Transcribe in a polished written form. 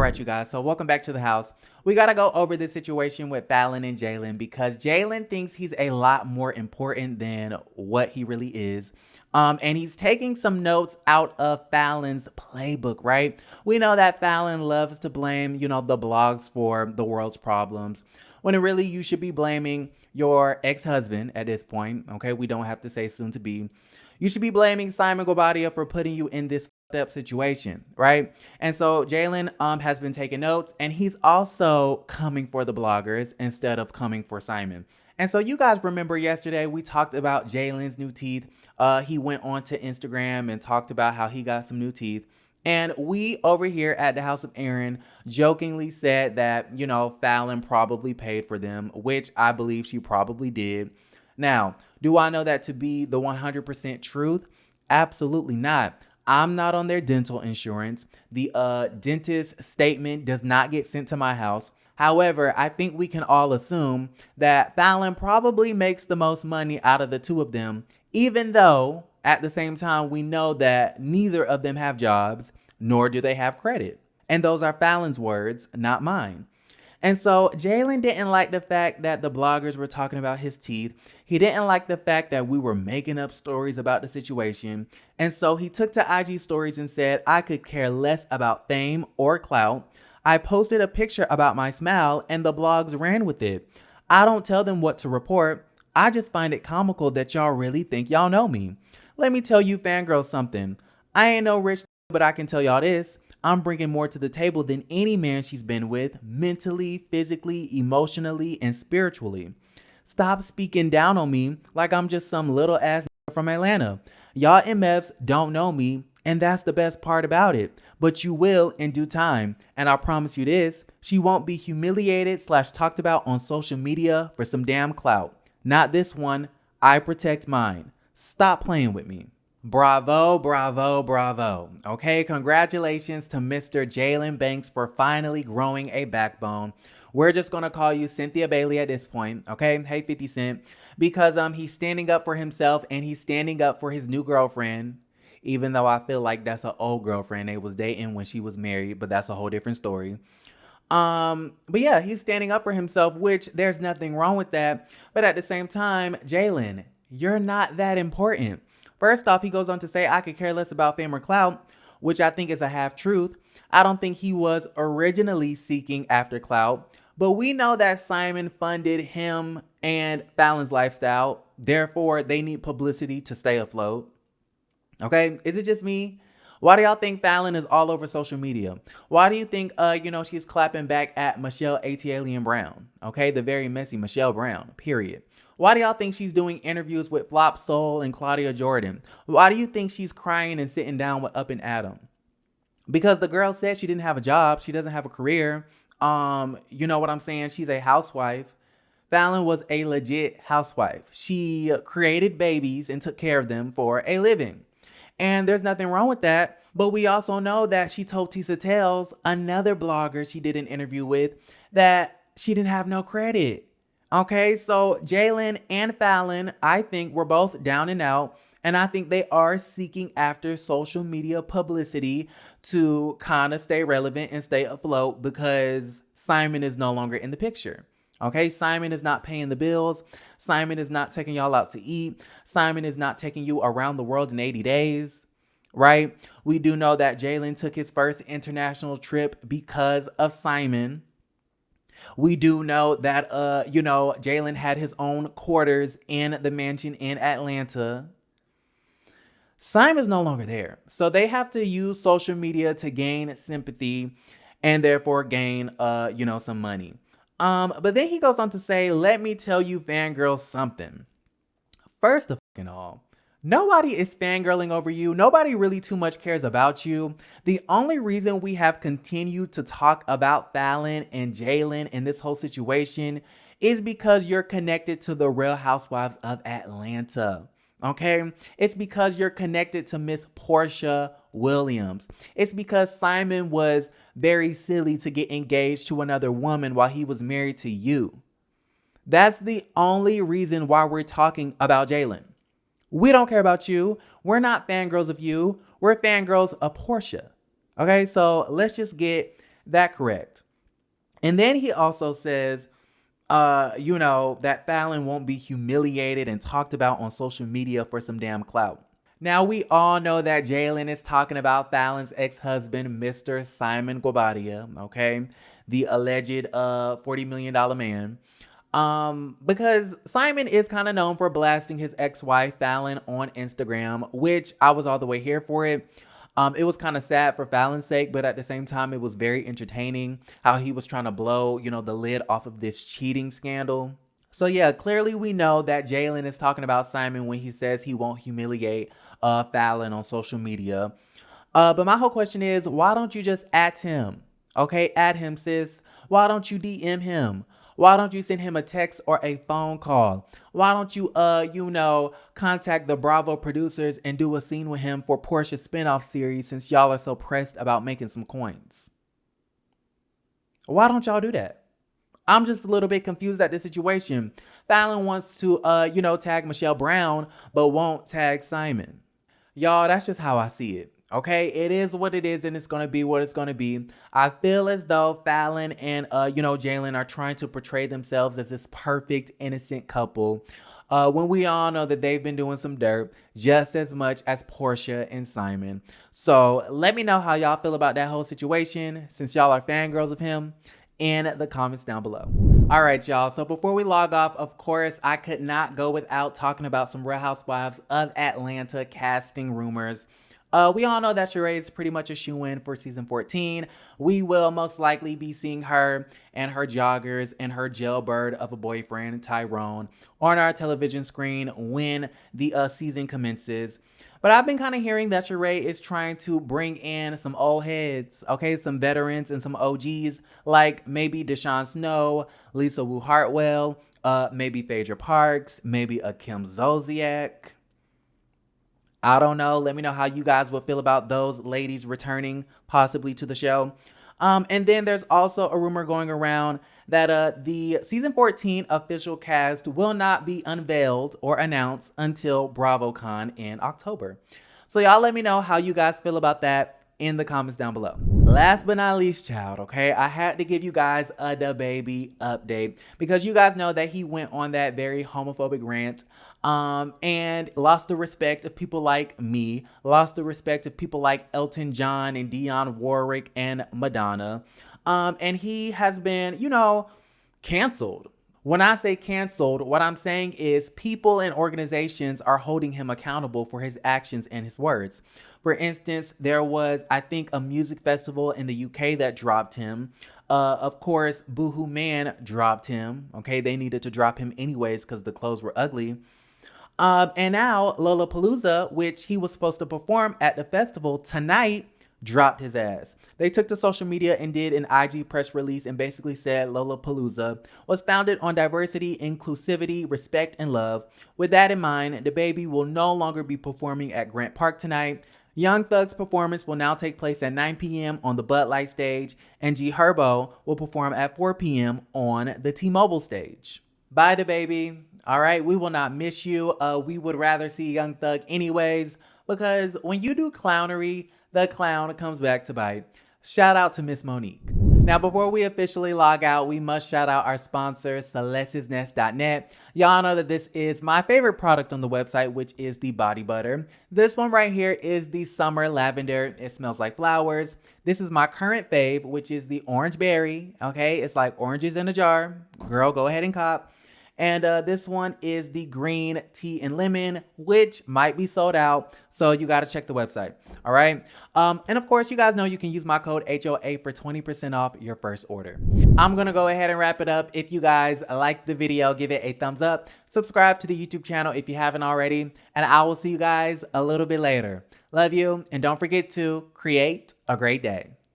right, you guys. So welcome back to the house. We got to go over this situation with Falynn and Jaylan because Jaylan thinks he's a lot more important than what he really is. And he's taking some notes out of Falynn's playbook, right? We know that Falynn loves to blame, the blogs for the world's problems, when really you should be blaming your ex-husband at this point. Okay, we don't have to say soon to be. You should be blaming Simon Guobadia for putting you in this up situation, right? And so Jaylan has been taking notes, and he's also coming for the bloggers instead of coming for Simon. And so you guys remember yesterday we talked about Jaylan's new teeth. He went on to Instagram and talked about how he got some new teeth. And we over here at the House of Aaron jokingly said that, Falynn probably paid for them, which I believe she probably did. Now, do I know that to be the 100% truth? Absolutely not. I'm not on their dental insurance. The dentist statement does not get sent to my house. However, I think we can all assume that Falynn probably makes the most money out of the two of them, even though at the same time we know that neither of them have jobs, nor do they have credit. And those are Falynn's words, not mine. And so Jaylan didn't like the fact that the bloggers were talking about his teeth. He didn't like the fact that we were making up stories about the situation. And so he took to IG stories and said, I could care less about fame or clout. I posted a picture about my smile and the blogs ran with it. I don't tell them what to report. I just find it comical that y'all really think y'all know me. Let me tell you fangirls something. I ain't no rich, but I can tell y'all this. I'm bringing more to the table than any man she's been with, mentally, physically, emotionally, and spiritually. Stop speaking down on me like I'm just some little ass from Atlanta. Y'all MFs don't know me, and that's the best part about it. But you will in due time. And I promise you this, she won't be humiliated / talked about on social media for some damn clout. Not this one. I protect mine. Stop playing with me. Bravo, bravo, bravo. Okay, congratulations to Mr. Jalen Banks for finally growing a backbone. We're just going to call you Cynthia Bailey at this point, okay? Hey, 50 Cent. Because he's standing up for himself and he's standing up for his new girlfriend, even though I feel like that's an old girlfriend they was dating when she was married, but that's a whole different story. But yeah, he's standing up for himself, which there's nothing wrong with that. But at the same time, Jaylan, you're not that important. First off, he goes on to say, I could care less about fame or clout, which I think is a half truth. I don't think he was originally seeking after clout, but we know that Simon funded him and Falynn's lifestyle. Therefore, they need publicity to stay afloat. Okay, is it just me? Why do y'all think Falynn is all over social media? Why do you think, she's clapping back at Michelle Alien Brown? Okay, the very messy Michelle Brown, period. Why do y'all think she's doing interviews with Flop Soul and Claudia Jordan? Why do you think she's crying and sitting down with Up and Adam? Because the girl said she didn't have a job. She doesn't have a career. You know what I'm saying? She's a housewife. Falynn was a legit housewife. She created babies and took care of them for a living. And there's nothing wrong with that. But we also know that she told Tisa Tells, another blogger she did an interview with, that she didn't have no credit. Okay, so Jaylan and Falynn, I think, were both down and out. And I think they are seeking after social media publicity to kind of stay relevant and stay afloat because Simon is no longer in the picture. Okay, Simon is not paying the bills. Simon is not taking y'all out to eat. Simon is not taking you around the world in 80 days, right? We do know that Jaylan took his first international trip because of Simon. We do know that, Jaylan had his own quarters in the mansion in Atlanta. Simon's no longer there. So they have to use social media to gain sympathy and therefore gain, some money. But then he goes on to say, let me tell you fangirls something. First of all, nobody is fangirling over you. Nobody really too much cares about you. The only reason we have continued to talk about Falynn and Jaylan in this whole situation is because you're connected to the Real Housewives of Atlanta. Okay? It's because you're connected to Miss Portia Williams. It's because Simon was very silly to get engaged to another woman while he was married to you. That's the only reason why we're talking about Jaylan. We don't care about you. We're not fangirls of you. We're fangirls of Portia. Okay, so let's just get That correct. And then he also says, that Falynn won't be humiliated and talked about on social media for some damn clout. Now, we all know that Jaylan is talking about Falynn's ex-husband, Mr. Simon Guobadia, okay? The alleged $40 million man. Because Simon is kind of known for blasting his ex-wife, Falynn, on Instagram, which I was all the way here for it. It was kind of sad for Falynn's sake, but at the same time, it was very entertaining how he was trying to blow, the lid off of this cheating scandal. So yeah, clearly we know that Jaylan is talking about Simon when he says he won't humiliate Falynn on social media. But my whole question is, why don't you just at him? Okay, at him, sis. Why don't you DM him? Why don't you send him a text or a phone call? Why don't you, contact the Bravo producers and do a scene with him for Portia's spinoff series since y'all are so pressed about making some coins? Why don't y'all do that? I'm just a little bit confused at this situation. Falynn wants to, tag Michelle Brown, but won't tag Simon. Y'all, that's just how I see it. Okay, it is what it is, and it's going to be what it's going to be. I feel as though Falynn and, Jaylan are trying to portray themselves as this perfect, innocent couple. When we all know that they've been doing some dirt just as much as Portia and Simon. So let me know how y'all feel about that whole situation, since y'all are fangirls of him, in the comments down below. All right, y'all. So before we log off, of course, I could not go without talking about some Real Housewives of Atlanta casting rumors. We all know that RHOA is pretty much a shoo-in for season 14. We will most likely be seeing her and her joggers and her jailbird of a boyfriend, Tyrone, on our television screen when the season commences. But I've been kind of hearing that RHOA is trying to bring in some old heads, okay? Some veterans and some OGs, like maybe Deshaun Snow, Lisa Wu Hartwell, maybe Phaedra Parks, maybe a Kim Zolciak. I don't know. Let me know how you guys will feel about those ladies returning possibly to the show. And then there's also a rumor going around that the season 14 official cast will not be unveiled or announced until BravoCon in October. So y'all let me know how you guys feel about that in the comments down below. Last but not least, child, okay, I had to give you guys a Dababy update because you guys know that he went on that very homophobic rant and lost the respect of people like me, lost the respect of people like Elton John and Dionne Warwick and Madonna. And he has been, canceled. When I say canceled, what I'm saying is people and organizations are holding him accountable for his actions and his words. For instance, there was, I think, a music festival in the UK that dropped him. Of course, Boohoo Man dropped him. Okay, they needed to drop him anyways because the clothes were ugly. And now Lollapoalooza, which he was supposed to perform at the festival tonight, dropped his ass. They took to social media and did an IG press release and basically said Lollapoalooza was founded on diversity, inclusivity, respect, and love. With that in mind, Dababy will no longer be performing at Grant Park tonight. Young Thug's performance will now take place at 9 p.m. on the Bud Light stage, and G Herbo will perform at 4 p.m. on the T-Mobile stage. Bye, Dababy. All right, we will not miss you. We would rather see Young Thug anyways, because when you do clownery, the clown comes back to bite. Shout out to Miss Monique. Now, before we officially log out, we must shout out our sponsor, Celeste'sNest.net. Y'all know that this is my favorite product on the website, which is the body butter. This one right here is the Summer Lavender. It smells like flowers. This is my current fave, which is the Orange Berry. Okay, it's like oranges in a jar. Girl, go ahead and cop. And this one is the green tea and lemon, which might be sold out. So you got to check the website. All right. And of course, you guys know you can use my code HOA for 20% off your first order. I'm going to go ahead and wrap it up. If you guys like the video, give it a thumbs up. Subscribe to the YouTube channel if you haven't already. And I will see you guys a little bit later. Love you. And don't forget to create a great day.